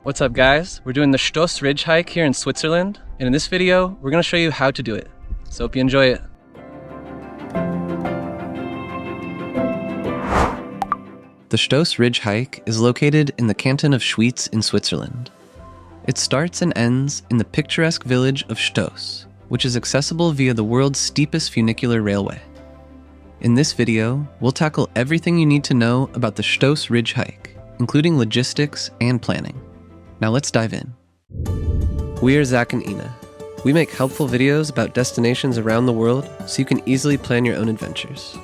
What's up guys? We're doing the Stoos Ridge hike here in Switzerland, and in this video we're going to show you how to do it. So hope you enjoy it. The Stoos Ridge hike is located in the canton of Schweets in Switzerland. It starts and ends in the picturesque village of Stoos, which is accessible via the world's steepest funicular railway. In this video, we'll tackle everything you need to know about the Stoos Ridge hike, including logistics and planning. Now let's dive in. We are Zach and Ina. We make helpful videos about destinations around the world so you can easily plan your own adventures.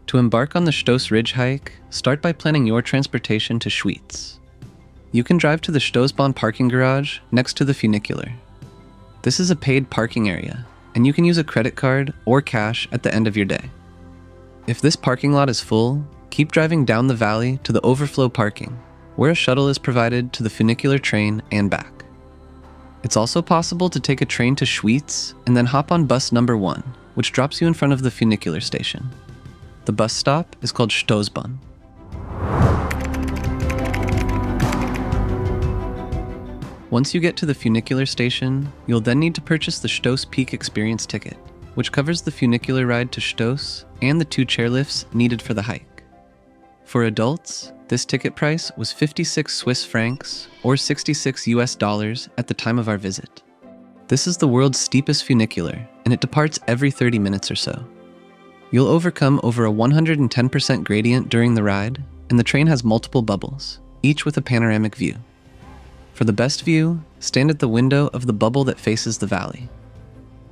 To embark on the Stoos Ridge hike, start by planning your transportation to Schweets. You can drive to the Stoosbahn parking garage next to the funicular. This is a paid parking area, and you can use a credit card or cash at the end of your day. If this parking lot is full, keep driving down the valley to the overflow parking, where a shuttle is provided to the funicular train and back. It's also possible to take a train to Schweets and then hop on bus number 1, which drops you in front of the funicular station. The bus stop is called Stoosbahn. Once you get to the funicular station, you'll then need to purchase the Stoos Peak Experience ticket, which covers the funicular ride to Stoos and the 2 chairlifts needed for the hike. For adults, this ticket price was 56 Swiss francs or $66 US at the time of our visit. This is the world's steepest funicular, and it departs every 30 minutes or so. You'll overcome over a 110% gradient during the ride, and the train has multiple bubbles, each with a panoramic view. For the best view, stand at the window of the bubble that faces the valley.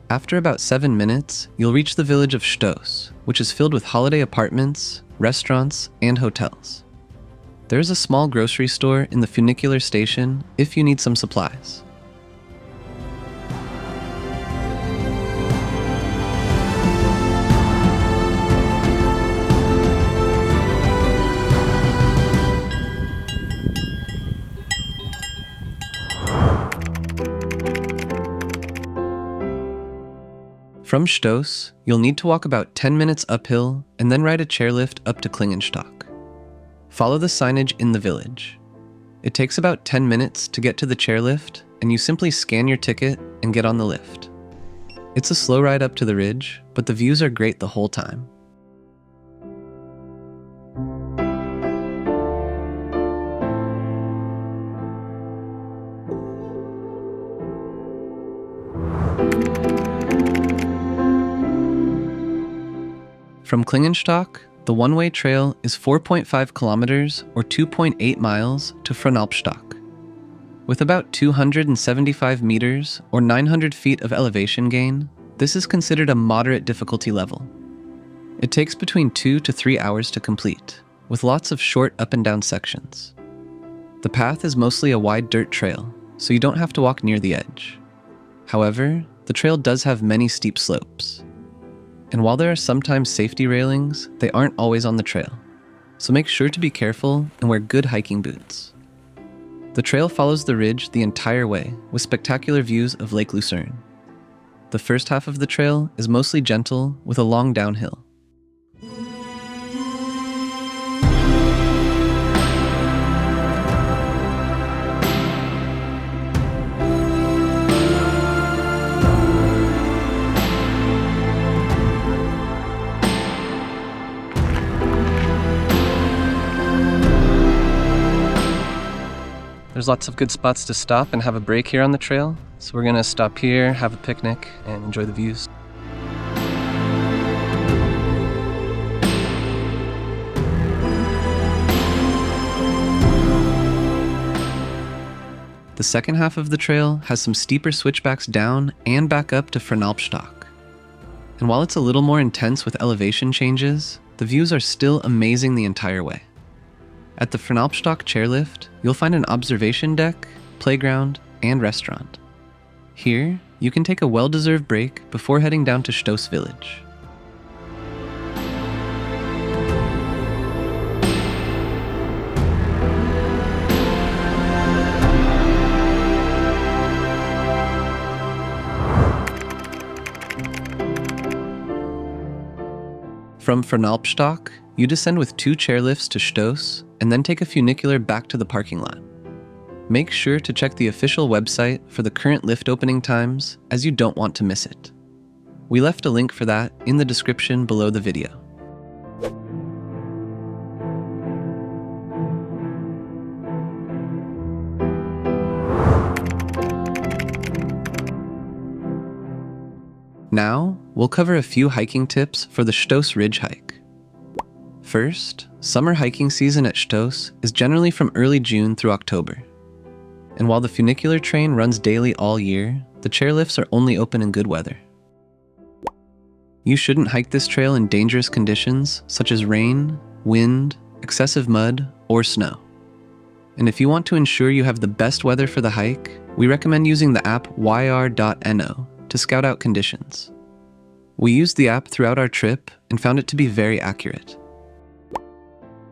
After about 7 minutes, you'll reach the village of Stoos, which is filled with holiday apartments, restaurants, and hotels. There is a small grocery store in the funicular station if you need some supplies. From Stoos, you'll need to walk about 10 minutes uphill and then ride a chairlift up to Klinginstock. Follow the signage in the village. It takes about 10 minutes to get to the chairlift, and you simply scan your ticket and get on the lift. It's a slow ride up to the ridge, but the views are great the whole time. From Klinginstock, the one-way trail is 4.5 kilometers or 2.8 miles to Fronalpstock. With about 275 meters or 900 feet of elevation gain, this is considered a moderate difficulty level. It takes between 2 to 3 hours to complete, with lots of short up and down sections. The path is mostly a wide dirt trail, so you don't have to walk near the edge. However, the trail does have many steep slopes. And while there are sometimes safety railings, they aren't always on the trail. So make sure to be careful and wear good hiking boots. The trail follows the ridge the entire way with spectacular views of Lake Lucerne. The first half of the trail is mostly gentle with a long downhill. There's lots of good spots to stop and have a break here on the trail, so we're gonna stop here, have a picnic, and enjoy the views. The second half of the trail has some steeper switchbacks down and back up to Fronalpstock. And while it's a little more intense with elevation changes, the views are still amazing the entire way. At the Fronalpstock Chairlift, you'll find an observation deck, playground, and restaurant. Here, you can take a well-deserved break before heading down to Stoos Village. From Fronalpstock, you descend with 2 chairlifts to Stoos and then take a funicular back to the parking lot. Make sure to check the official website for the current lift opening times, as you don't want to miss it. We left a link for that in the description below the video. Now, we'll cover a few hiking tips for the Stoos Ridge hike. First, summer hiking season at Stoos is generally from early June through October. And while the funicular train runs daily all year, the chairlifts are only open in good weather. You shouldn't hike this trail in dangerous conditions such as rain, wind, excessive mud, or snow. And if you want to ensure you have the best weather for the hike, we recommend using the app yr.no to scout out conditions. We used the app throughout our trip and found it to be very accurate.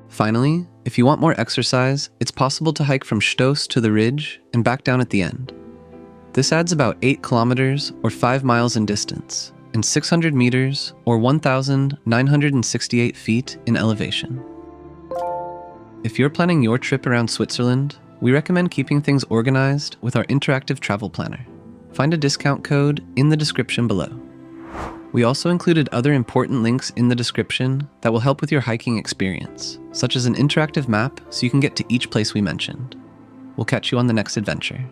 Finally, if you want more exercise, it's possible to hike from Stoos to the ridge and back down at the end. This adds about 8 kilometers or 5 miles in distance and 600 meters or 1,968 feet in elevation. If you're planning your trip around Switzerland, we recommend keeping things organized with our interactive travel planner. Find a discount code in the description below. We also included other important links in the description that will help with your hiking experience, such as an interactive map so you can get to each place we mentioned. We'll catch you on the next adventure.